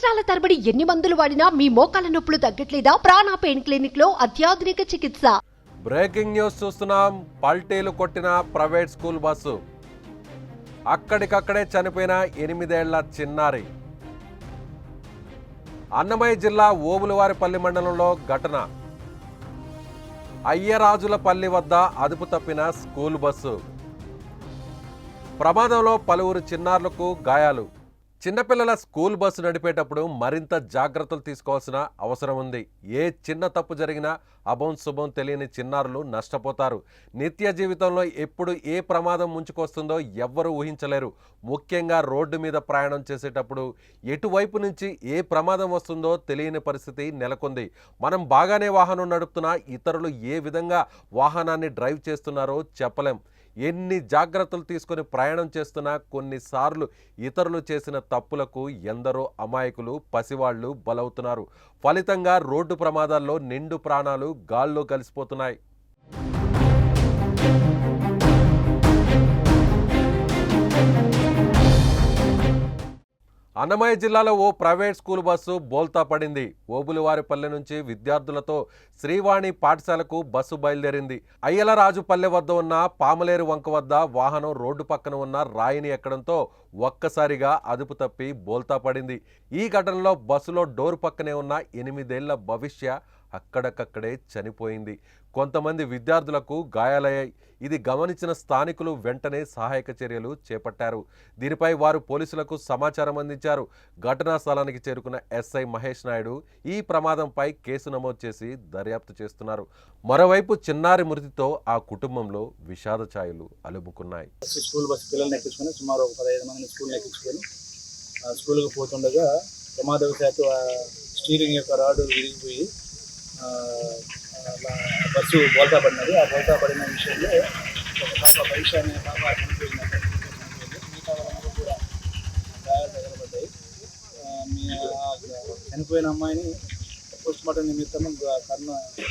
సంవత్సరాల తరబడి ఎన్ని మందులు వాడినా మీ మోకాల నొప్పులు తగ్గట్లేదా? ప్రాణ పెయిన్ క్లినిక్ లో అత్యాధునిక చికిత్స. బ్రేకింగ్ న్యూస్ చూస్తున్నాం. పల్టీలు కొట్టిన ప్రైవేట్ స్కూల్ బస్సు, అక్కడికక్కడే చనిపోయిన 8 ఏళ్ల చిన్నారి. అన్నమయ్య జిల్లా ఓబులవారిపల్లి మండలంలో ఘటన. అయ్యరాజులపల్లి వద్ద అదుపు తప్పిన స్కూల్ బస్సు. ప్రమాదంలో పలువురు చిన్నారులకు గాయాలు. చిన్నపిల్లల స్కూల్ బస్సు నడిపేటప్పుడు మరింత జాగ్రత్తలు తీసుకోవాల్సిన అవసరం ఉంది. ఏ చిన్న తప్పు జరిగినా అభం శుభం తెలియని చిన్నారులు నష్టపోతారు. నిత్య జీవితంలో ఎప్పుడు ఏ ప్రమాదం ముంచుకొస్తుందో ఎవ్వరూ ఊహించలేరు. ముఖ్యంగా రోడ్డు మీద ప్రయాణం చేసేటప్పుడు ఎటువైపు నుంచి ఏ ప్రమాదం వస్తుందో తెలియని పరిస్థితి నెలకొంది. మనం బాగానే వాహనం నడుపుతున్నా ఇతరులు ఏ విధంగా వాహనాన్ని డ్రైవ్ చేస్తున్నారో చెప్పలేం. ఎన్ని జాగ్రత్తలు తీసుకొని ప్రయాణం చేస్తున్నా కొన్నిసార్లు ఇతరులు చేసిన తప్పులకు ఎందరో అమాయకులు, పసివాళ్లు బలవుతున్నారు. ఫలితంగా రోడ్డు ప్రమాదాల్లో నిండు ప్రాణాలు గాల్లో కలిసిపోతున్నాయి. అన్నమయ్య జిల్లాలో ఓ ప్రైవేట్ స్కూల్ బస్సు బోల్తా పడింది. ఓబులవారిపల్లె నుంచి విద్యార్థులతో శ్రీవాణి పాఠశాలకు బస్సు బయలుదేరింది. అయ్యలరాజుపల్లె వద్ద ఉన్న పామలేరు వంక వద్ద వాహనం రోడ్డు పక్కన ఉన్న రాయిని ఎక్కడంతో ఒక్కసారిగా అదుపు తప్పి బోల్తా పడింది. ఈ ఘటనలో బస్సులో డోరు పక్కనే ఉన్న 8 ఏళ్ల భవిష్య అక్కడికక్కడే చనిపోయింది. కొంతమంది విద్యార్థులకు గాయాలయ్యాయి. ఇది గమనించిన స్థానికులు వెంటనే సహాయక చర్యలు చేపట్టారు. దీనిపై వారు పోలీసులకు సమాచారం అందించారు. ఘటనా స్థలానికి చేరుకున్న ఎస్ఐ మహేష్ నాయుడు ఈ ప్రమాదంపై కేసు నమోదు చేసి దర్యాప్తు చేస్తున్నారు. మరోవైపు చిన్నారి మృతితో ఆ కుటుంబంలో విషాద ఛాయలు అలుముకున్నాయి. స్కూల్ బస్సు పిల్లల్ని ఎక్కించుకొని సుమారు 15 మందిని స్కూల్ని ఎక్కించుకొని స్కూల్కి పోతుండగా ప్రమాదవశాత్తు స్టీరింగ్ యొక్క రాడ్ విరిగిపోయి బస్సు బోల్తా పడినది. ఆ బోల్తా పడిన విషయంలో ఒక పాప పరీక్ష అనే పాప చనిపోయింది. మిగతా వాళ్ళందరూ కూడా గాయాలు తగలబడ్డాయి. చనిపోయిన అమ్మాయిని పోస్ట్ మార్టం నిమిత్తం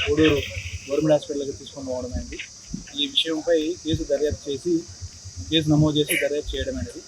కోడూరు గవర్నమెంట్ హాస్పిటల్కి తీసుకొని పోవడం అయింది. ఈ విషయంపై కేసు నమోదు చేసి దర్యాప్తు చేయడం అనేది